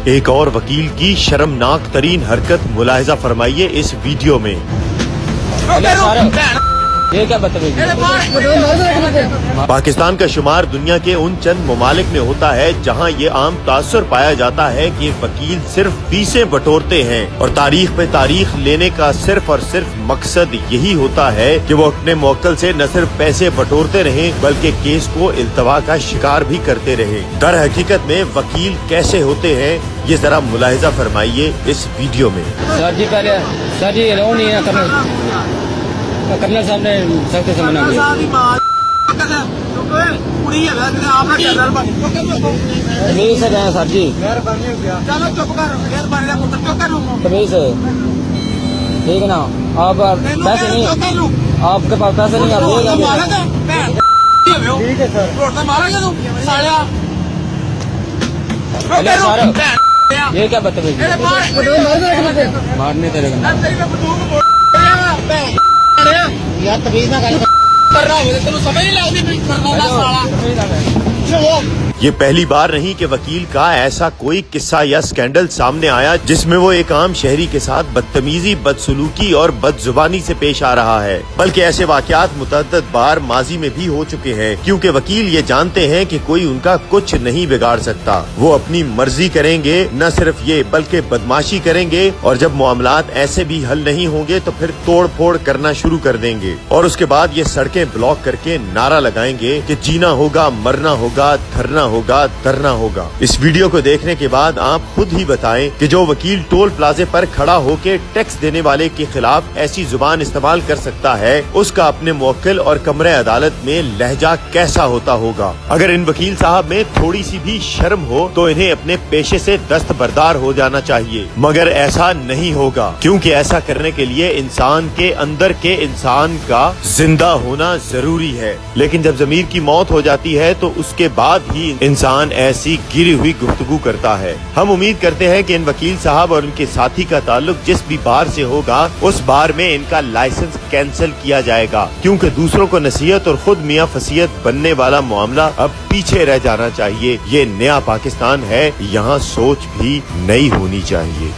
एक और वकील की शर्मनाक तरीन हरकत मुलाहिजा फरमाइए इस वीडियो में। ये क्या बदतमीजी है? पाकिस्तान का शुमार दुनिया के उन चंद ममालिक में होता है जहां ये आम तासुर पाया जाता है कि वकील सिर्फ फीसें बटोरते हैं और तारीख पे तारीख लेने का सिर्फ और सिर्फ मकसद यही होता है कि वो अपने मुवक्किल से न सिर्फ पैसे बटोरते रहें बल्कि केस को इल्तवा का शिकार भी करते रहें। दर हकीकत में वकील कैसे होते हैं ये जरा मुलाहिजा फरमाइए इस वीडियो में। सर जी नहीं है कर्नल साहब ने सख्त से मना किया। तमीज से गए सर जी, तमीज से, ठीक है ना। आप पैसे नहीं, आपके पास पैसे नहीं, ठीक है सर। ये क्या बदतमीजी है? मारने तेरे यार तमीज ना कर रहा हूँ, तेरे समझ नहीं लगती साला। ये पहली बार नहीं कि वकील का ऐसा कोई किस्सा या स्कैंडल सामने आया जिसमें वो एक आम शहरी के साथ बदतमीजी, बदसलूकी और बदजुबानी से पेश आ रहा है, बल्कि ऐसे वाकयात मुतअद्दिद बार माजी में भी हो चुके हैं, क्योंकि वकील ये जानते हैं कि कोई उनका कुछ नहीं बिगाड़ सकता। वो अपनी मर्जी करेंगे, न सिर्फ ये बल्कि बदमाशी करेंगे, और जब मामलात ऐसे भी हल नहीं होंगे तो फिर तोड़ फोड़ करना शुरू कर देंगे और उसके बाद ये सड़कें ब्लॉक करके नारा लगाएंगे कि जीना होगा, मरना होगा, धरना होगा, धरना होगा। इस वीडियो को देखने के बाद आप खुद ही बताएं कि जो वकील टोल प्लाजे पर खड़ा होकर टैक्स देने वाले के खिलाफ ऐसी जुबान इस्तेमाल कर सकता है, उसका अपने मुवक्किल और कमरे अदालत में लहजा कैसा होता होगा। अगर इन वकील साहब में थोड़ी सी भी शर्म हो तो इन्हें अपने पेशे से दस्तबरदार हो जाना चाहिए, मगर ऐसा नहीं होगा, क्योंकि ऐसा करने के लिए इंसान के अंदर के इंसान का जिंदा होना जरूरी है। लेकिन जब जमीर की मौत हो जाती है तो उसके बाद ही इंसान ऐसी गिरी हुई गुफ्तगू करता है। हम उम्मीद करते हैं कि इन वकील साहब और उनके साथी का ताल्लुक जिस भी बार से होगा उस बार में इनका लाइसेंस कैंसिल किया जाएगा, क्योंकि दूसरों को नसीहत और खुद मियां फसीयत बनने वाला मामला अब पीछे रह जाना चाहिए। ये नया पाकिस्तान है, यहाँ सोच भी नई होनी चाहिए।